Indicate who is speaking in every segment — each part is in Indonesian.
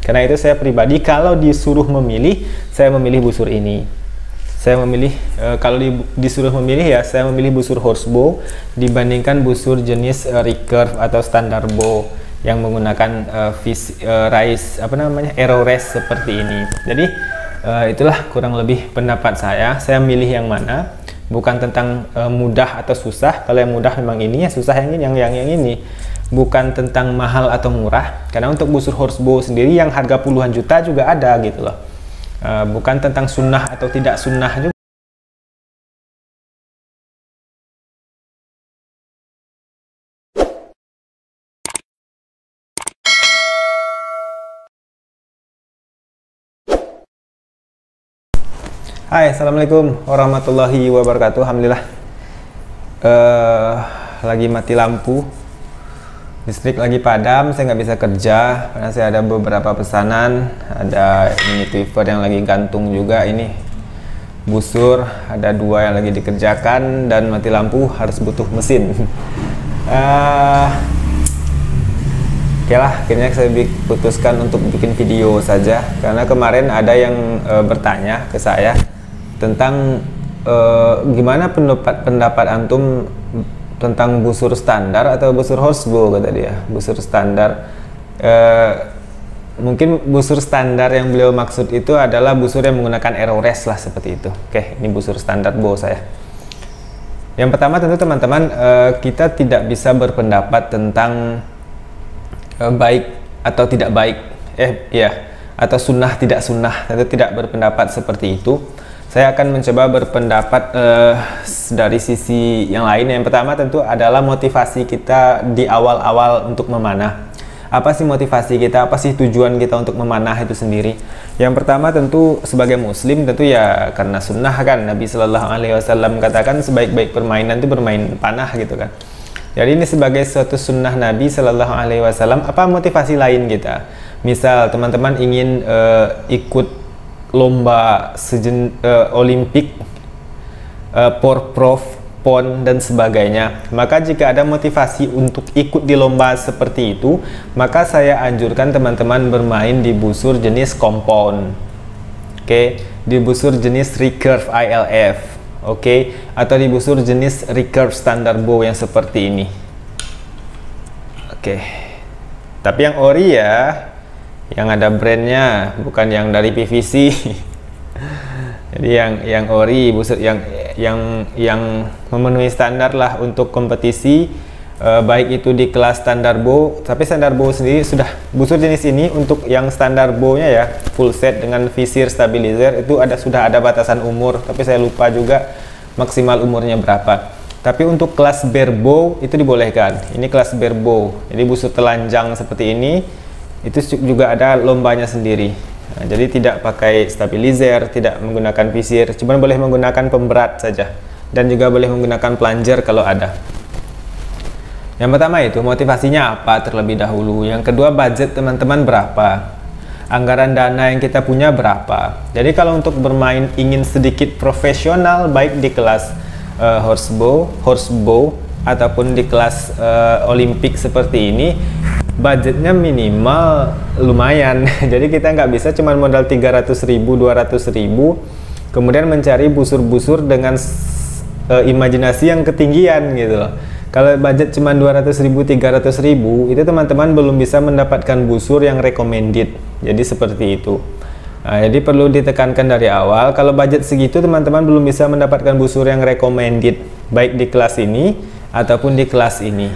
Speaker 1: Karena itu saya pribadi kalau disuruh memilih, saya memilih busur ini. Saya memilih kalau disuruh memilih ya, saya memilih busur horsebow dibandingkan busur jenis recurve atau standard bow yang menggunakan arrow race seperti ini. Jadi itulah kurang lebih pendapat saya. Saya milih yang mana, bukan tentang mudah atau susah. Kalau yang mudah memang ini, ya susah yang ini, yang ini. Bukan tentang mahal atau murah, karena untuk busur horsebow sendiri yang harga puluhan juta juga ada gitu loh. Bukan tentang sunnah atau tidak sunnah juga. Hai, assalamualaikum warahmatullahi wabarakatuh. Alhamdulillah lagi mati lampu, listrik lagi padam, saya nggak bisa kerja karena saya ada beberapa pesanan. Ada ini Twitter yang lagi gantung juga, ini busur, ada 2 yang lagi dikerjakan, dan mati lampu harus butuh mesin. Oke lah, akhirnya saya putuskan untuk bikin video saja, karena kemarin ada yang bertanya ke saya tentang gimana pendapat antum tentang busur standar atau busur horsebow, kata dia. Busur standar, mungkin busur standar yang beliau maksud itu adalah busur yang menggunakan arrow race lah, seperti itu. Oke, ini busur standar bow saya. Yang pertama tentu teman-teman, kita tidak bisa berpendapat tentang baik atau tidak baik, atau sunnah tidak sunnah, tentu tidak berpendapat seperti itu. Saya akan mencoba berpendapat dari sisi yang lain. Yang pertama tentu adalah motivasi kita di awal-awal untuk memanah. Apa sih motivasi kita? Apa sih tujuan kita untuk memanah itu sendiri? Yang pertama tentu sebagai muslim tentu ya karena sunnah kan. Nabi Shallallahu Alaihi Wasallam katakan sebaik-baik permainan itu bermain panah gitu kan. Jadi ini sebagai suatu sunnah Nabi Shallallahu Alaihi Wasallam. Apa motivasi lain kita? Misal teman-teman ingin ikut lomba olimpik, porprov, pon dan sebagainya, maka jika ada motivasi untuk ikut di lomba seperti itu, maka saya anjurkan teman-teman bermain di busur jenis compound, di busur jenis recurve ILF, atau di busur jenis recurve standard bow yang seperti ini. Tapi yang ori ya, yang ada brandnya, bukan yang dari PVC. Jadi yang ori, busur yang memenuhi standar lah untuk kompetisi, baik itu di kelas standar bow. Tapi standar bow sendiri sudah, busur jenis ini untuk yang standar bow-nya ya, full set dengan visir stabilizer itu sudah ada batasan umur, tapi saya lupa juga maksimal umurnya berapa. Tapi untuk kelas bare bow itu dibolehkan. Ini kelas bare bow, jadi busur telanjang seperti ini. Itu juga ada lombanya sendiri. Nah, jadi tidak pakai stabilizer, tidak menggunakan visir, cuma boleh menggunakan pemberat saja, dan juga boleh menggunakan plunger kalau ada. Yang pertama itu motivasinya apa terlebih dahulu. Yang kedua, budget teman-teman berapa, anggaran dana yang kita punya berapa. Jadi kalau untuk bermain ingin sedikit profesional, baik di kelas horsebow ataupun di kelas olimpik seperti ini, budgetnya minimal lumayan. Jadi kita nggak bisa cuma modal 300.000, 200.000 kemudian mencari busur-busur dengan imajinasi yang ketinggian gitu loh. Kalau budget cuma 200.000, 300.000, itu teman-teman belum bisa mendapatkan busur yang recommended. Jadi seperti itu. Nah, jadi perlu ditekankan dari awal, kalau budget segitu teman-teman belum bisa mendapatkan busur yang recommended, baik di kelas ini ataupun di kelas ini.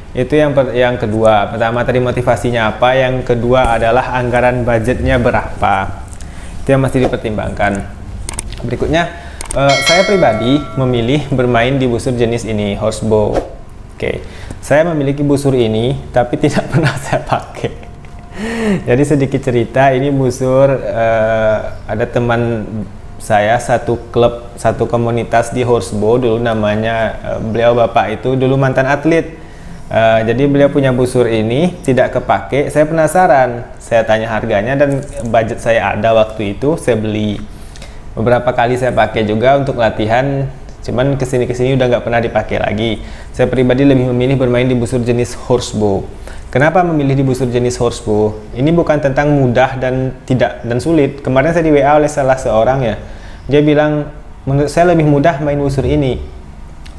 Speaker 1: Itu yang kedua. Pertama tadi motivasinya apa, yang kedua adalah anggaran budgetnya berapa. Itu yang masih dipertimbangkan. Berikutnya, saya pribadi memilih bermain di busur jenis ini, horsebow. Saya memiliki busur ini tapi tidak pernah saya pakai. Jadi sedikit cerita, ini busur ada teman saya satu klub, satu komunitas di horsebow dulu, namanya beliau bapak itu dulu mantan atlet. Jadi beliau punya busur ini tidak kepake. Saya penasaran, saya tanya harganya, dan budget saya ada waktu itu, saya beli. Beberapa kali saya pakai juga untuk latihan, cuman kesini udah nggak pernah dipakai lagi. Saya pribadi lebih memilih bermain di busur jenis horsebow. Kenapa memilih di busur jenis horsebow? Ini bukan tentang mudah dan sulit. Kemarin saya di WA oleh salah seorang ya. Dia bilang, menurut saya lebih mudah main busur ini.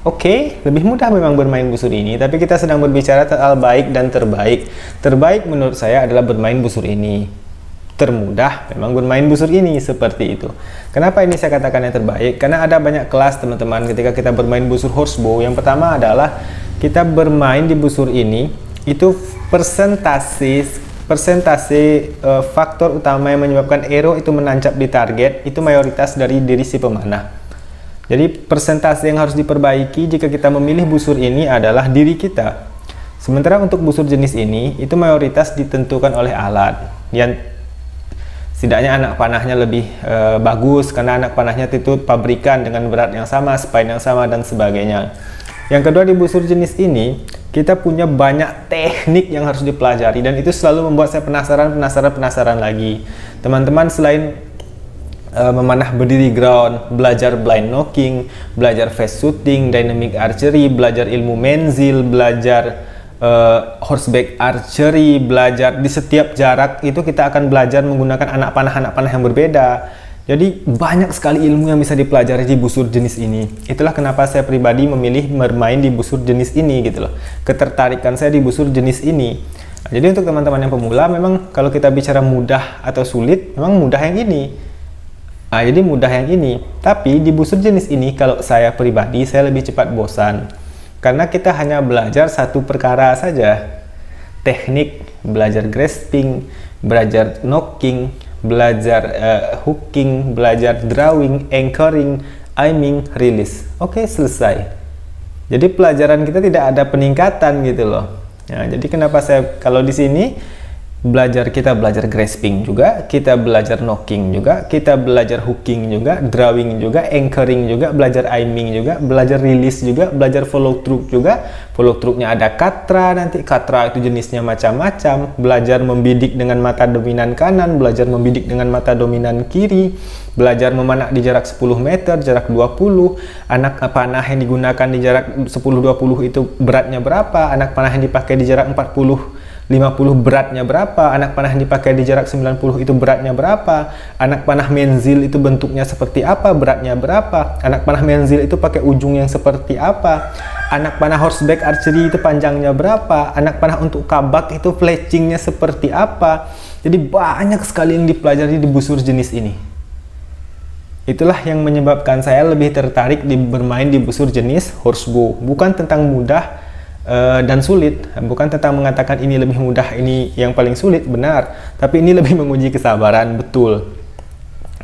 Speaker 1: Oke, lebih mudah memang bermain busur ini, tapi kita sedang berbicara soal baik dan terbaik. Terbaik menurut saya adalah bermain busur ini. Termudah memang bermain busur ini, seperti itu. Kenapa ini saya katakan yang terbaik? Karena ada banyak kelas teman-teman ketika kita bermain busur horsebow. Yang pertama adalah kita bermain di busur ini, itu persentase faktor utama yang menyebabkan arrow itu menancap di target itu mayoritas dari diri si pemanah. Jadi persentase yang harus diperbaiki jika kita memilih busur ini adalah diri kita. Sementara untuk busur jenis ini itu mayoritas ditentukan oleh alat. Yang setidaknya anak panahnya lebih bagus karena anak panahnya itu pabrikan dengan berat yang sama, spine yang sama dan sebagainya. Yang kedua, di busur jenis ini kita punya banyak teknik yang harus dipelajari dan itu selalu membuat saya penasaran lagi. Teman-teman selain memanah berdiri ground, belajar blind knocking, belajar fast shooting, dynamic archery, belajar ilmu menzil, belajar horseback archery, belajar di setiap jarak itu kita akan belajar menggunakan anak panah yang berbeda. Jadi banyak sekali ilmu yang bisa dipelajari di busur jenis ini. Itulah kenapa saya pribadi memilih bermain di busur jenis ini gitu loh. Ketertarikan saya di busur jenis ini. Nah, jadi untuk teman-teman yang pemula, memang kalau kita bicara mudah atau sulit, memang mudah yang ini. Nah, jadi mudah yang ini. Tapi di busur jenis ini kalau saya pribadi, saya lebih cepat bosan. Karena kita hanya belajar satu perkara saja. Teknik, belajar grasping, belajar knocking, belajar hooking, belajar drawing, anchoring, aiming, release. Oke, selesai. Jadi pelajaran kita tidak ada peningkatan gitu loh. Nah, jadi kenapa saya kalau di sini kita belajar grasping juga, kita belajar knocking juga, kita belajar hooking juga, drawing juga, anchoring juga, belajar aiming juga, belajar release juga, belajar follow through juga. Follow through-nya ada katra, nanti katra itu jenisnya macam-macam, belajar membidik dengan mata dominan kanan, belajar membidik dengan mata dominan kiri, belajar memanah di jarak 10 meter, jarak 20, anak panah yang digunakan di jarak 10-20 itu beratnya berapa, anak panah yang dipakai di jarak 40-50 beratnya berapa, anak panah yang dipakai di jarak 90 itu beratnya berapa, anak panah menzil itu bentuknya seperti apa, beratnya berapa, anak panah menzil itu pakai ujung yang seperti apa, anak panah horseback archery itu panjangnya berapa, anak panah untuk kabak itu fletchingnya seperti apa. Jadi banyak sekali yang dipelajari di busur jenis ini. Itulah yang menyebabkan saya lebih tertarik bermain di busur jenis horsebow. Bukan tentang mudah dan sulit, bukan tentang mengatakan ini lebih mudah, ini yang paling sulit, benar, tapi ini lebih menguji kesabaran, betul.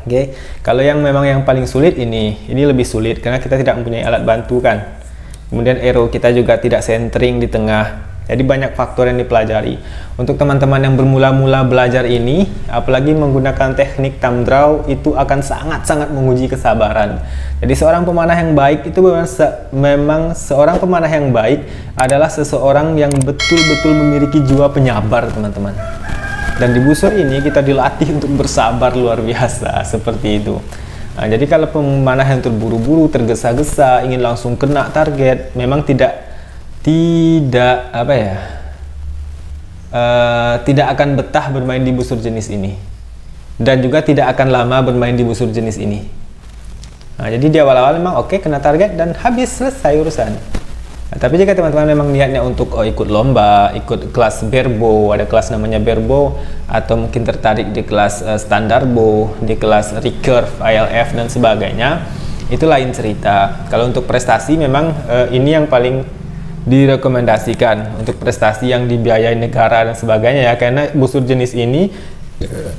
Speaker 1: Oke, kalau yang memang yang paling sulit ini lebih sulit karena kita tidak mempunyai alat bantu kan. Kemudian arrow kita juga tidak centering di tengah. Jadi banyak faktor yang dipelajari. Untuk teman-teman yang bermula-mula belajar ini, apalagi menggunakan teknik thumb draw, itu akan sangat-sangat menguji kesabaran. Jadi seorang pemanah yang baik itu memang seorang pemanah yang baik adalah seseorang yang betul-betul memiliki jiwa penyabar, teman-teman. Dan di busur ini kita dilatih untuk bersabar luar biasa, seperti itu. Nah, jadi kalau pemanah yang terburu-buru, tergesa-gesa, ingin langsung kena target, memang tidak akan betah bermain di busur jenis ini, dan juga tidak akan lama bermain di busur jenis ini. Nah, jadi di awal-awal memang oke, kena target dan habis, selesai urusan. Nah, tapi jika teman-teman memang niatnya untuk ikut lomba, ikut kelas barebow, ada kelas namanya barebow, atau mungkin tertarik di kelas standar bow, di kelas recurve, ILF dan sebagainya, itu lain cerita. Kalau untuk prestasi memang ini yang paling direkomendasikan untuk prestasi yang dibiayai negara dan sebagainya ya, karena busur jenis ini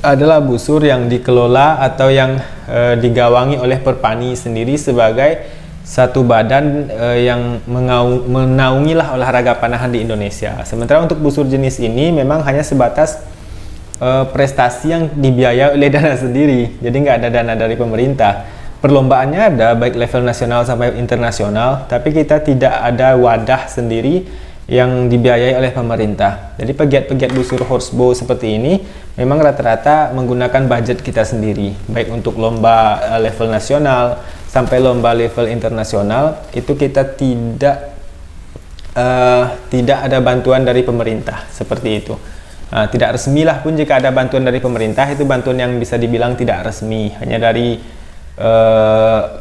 Speaker 1: adalah busur yang dikelola atau yang digawangi oleh Perpani sendiri sebagai satu badan yang menaungilah olahraga panahan di Indonesia. Sementara untuk busur jenis ini memang hanya sebatas prestasi yang dibiayai oleh dana sendiri, jadi nggak ada dana dari pemerintah. Perlombaannya ada baik level nasional sampai internasional, tapi kita tidak ada wadah sendiri yang dibiayai oleh pemerintah. Jadi pegiat-pegiat busur horsebow seperti ini memang rata-rata menggunakan budget kita sendiri, baik untuk lomba level nasional sampai lomba level internasional. Itu kita tidak tidak ada bantuan dari pemerintah seperti itu. Tidak resmi lah pun jika ada bantuan dari pemerintah, itu bantuan yang bisa dibilang tidak resmi, hanya dari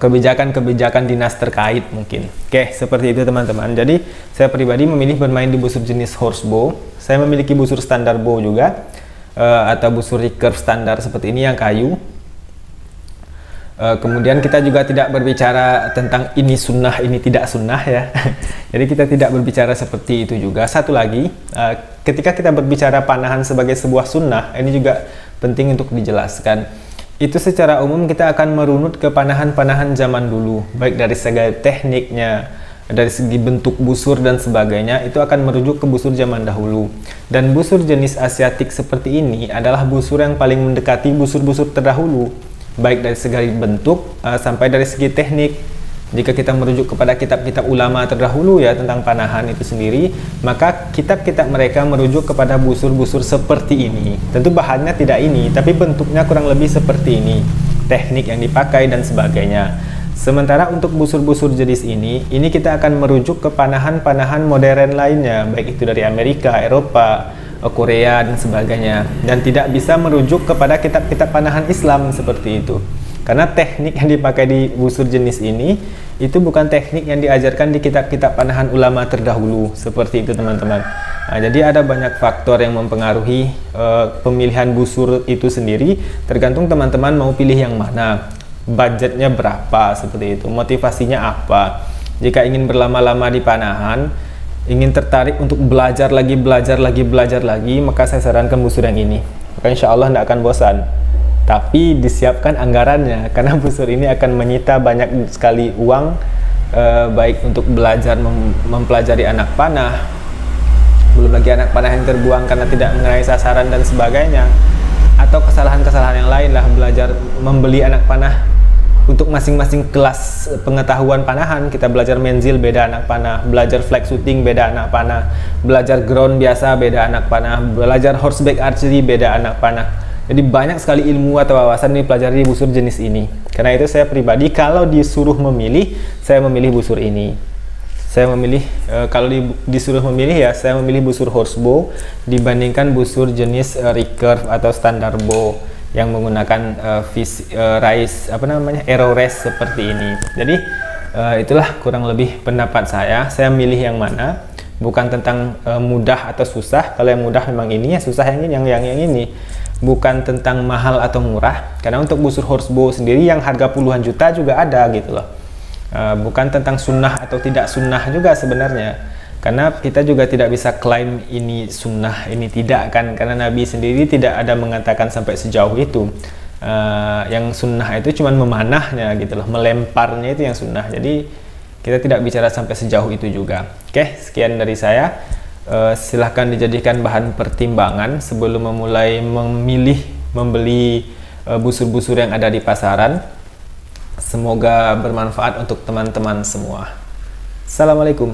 Speaker 1: kebijakan-kebijakan dinas terkait mungkin. Oke, seperti itu teman-teman. Jadi saya pribadi memilih bermain di busur jenis horsebow. Saya memiliki busur standar bow juga, atau busur recurve standar seperti ini yang kayu. Kemudian kita juga tidak berbicara tentang ini sunnah, ini tidak sunnah ya. Jadi kita tidak berbicara seperti itu juga. Satu lagi, ketika kita berbicara panahan sebagai sebuah sunnah, ini juga penting untuk dijelaskan. Itu secara umum kita akan merunut ke panahan-panahan zaman dulu, baik dari segi tekniknya, dari segi bentuk busur dan sebagainya, itu akan merujuk ke busur zaman dahulu. Dan busur jenis Asiatik seperti ini adalah busur yang paling mendekati busur-busur terdahulu, baik dari segi bentuk sampai dari segi teknik. Jika kita merujuk kepada kitab-kitab ulama terdahulu ya tentang panahan itu sendiri, maka kitab-kitab mereka merujuk kepada busur-busur seperti ini. Tentu bahannya tidak ini, tapi bentuknya kurang lebih seperti ini, teknik yang dipakai dan sebagainya. Sementara untuk busur-busur jenis ini kita akan merujuk ke panahan-panahan modern lainnya, baik itu dari Amerika, Eropa, Korea dan sebagainya, dan tidak bisa merujuk kepada kitab-kitab panahan Islam seperti itu, karena teknik yang dipakai di busur jenis ini itu bukan teknik yang diajarkan di kitab-kitab panahan ulama terdahulu seperti itu teman-teman. Jadi ada banyak faktor yang mempengaruhi pemilihan busur itu sendiri, tergantung teman-teman mau pilih yang mana, budgetnya berapa seperti itu, motivasinya apa. Jika ingin berlama-lama di panahan, ingin tertarik untuk belajar lagi, maka saya sarankan busur yang ini. Maka insya Allah tidak akan bosan. Tapi disiapkan anggarannya, karena busur ini akan menyita banyak sekali uang, baik untuk belajar mempelajari anak panah, belum lagi anak panah yang terbuang karena tidak mengenai sasaran dan sebagainya, atau kesalahan-kesalahan yang lain lah, belajar membeli anak panah untuk masing-masing kelas pengetahuan panahan. Kita belajar menzil beda anak panah, belajar flag shooting beda anak panah, belajar ground biasa beda anak panah, belajar horseback archery beda anak panah. Jadi banyak sekali ilmu atau wawasan dipelajari di busur jenis ini. Karena itu saya pribadi kalau disuruh memilih, saya memilih busur ini. Saya memilih, kalau disuruh memilih ya, saya memilih busur horsebow dibandingkan busur jenis recurve atau standar bow yang menggunakan arrow race seperti ini. Jadi itulah kurang lebih pendapat saya. Saya milih yang mana, bukan tentang mudah atau susah. Kalau yang mudah memang ini, ya susah yang ini, yang ini. Bukan tentang mahal atau murah, karena untuk busur horsebow sendiri yang harga puluhan juta juga ada gitu loh. Bukan tentang sunnah atau tidak sunnah juga sebenarnya, karena kita juga tidak bisa klaim ini sunnah, ini tidak kan, karena Nabi sendiri tidak ada mengatakan sampai sejauh itu. Yang sunnah itu cuman memanahnya gitu loh, melemparnya itu yang sunnah. Jadi kita tidak bicara sampai sejauh itu juga. Oke, sekian dari saya. Silahkan dijadikan bahan pertimbangan sebelum memulai membeli busur-busur yang ada di pasaran. Semoga bermanfaat untuk teman-teman semua. Assalamualaikum.